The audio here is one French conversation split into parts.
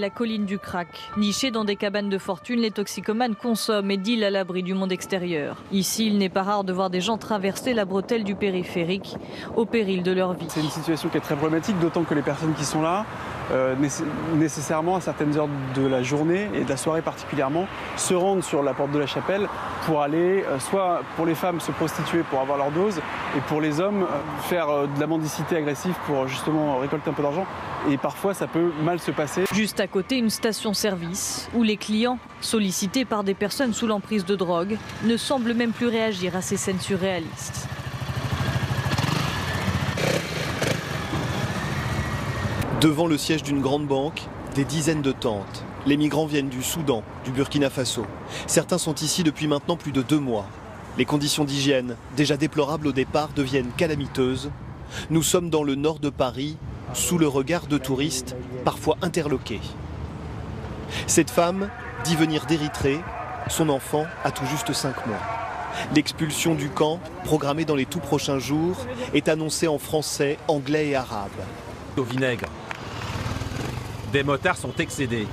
La colline du crack. Nichés dans des cabanes de fortune, les toxicomanes consomment et dealent à l'abri du monde extérieur. Ici, il n'est pas rare de voir des gens traverser la bretelle du périphérique au péril de leur vie. C'est une situation qui est très problématique, d'autant que les personnes qui sont là, nécessairement à certaines heures de la journée et de la soirée particulièrement, se rendent sur la porte de la chapelle pour aller, soit pour les femmes se prostituer pour avoir leur dose, et pour les hommes faire de la mendicité agressive pour justement récolter un peu d'argent. Et parfois ça peut mal se passer. Juste à côté, une station-service où les clients, sollicités par des personnes sous l'emprise de drogue, ne semblent même plus réagir à ces scènes surréalistes. Devant le siège d'une grande banque, des dizaines de tentes. Les migrants viennent du Soudan, du Burkina Faso. Certains sont ici depuis maintenant plus de 2 mois. Les conditions d'hygiène, déjà déplorables au départ, deviennent calamiteuses. Nous sommes dans le nord de Paris, sous le regard de touristes, parfois interloqués. Cette femme dit venir d'Érythrée. Son enfant a tout juste 5 mois. L'expulsion du camp, programmée dans les tout prochains jours, est annoncée en français, anglais et arabe. Au vinaigre. Des motards sont excédés.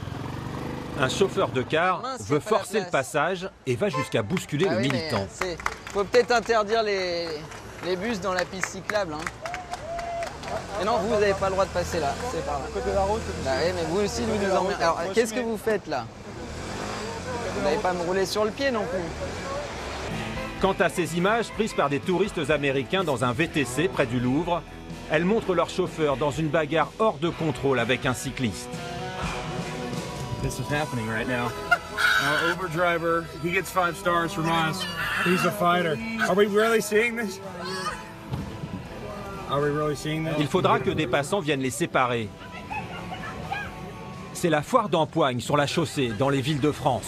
Un chauffeur de car veut forcer le passage et va jusqu'à bousculer le militant. Faut peut-être interdire les bus dans la piste cyclable. Et non, vous n'avez pas le droit de passer là. C'est par là. Côté de la route, bah oui, mais vous aussi, vous nous emmerdez. Alors, qu'est-ce que vous faites là? Vous n'allez pas me rouler sur le pied non plus. Quant à ces images prises par des touristes américains dans un VTC près du Louvre, elles montrent leur chauffeur dans une bagarre hors de contrôle avec un cycliste. This is happening right now. Our Uber driver, he gets 5 stars from us. He's a fighter. Are we really seeing this? Are we really seeing this? Il faudra que des passants viennent les séparer. C'est la foire d'Empoigne sur la chaussée dans les villes de France.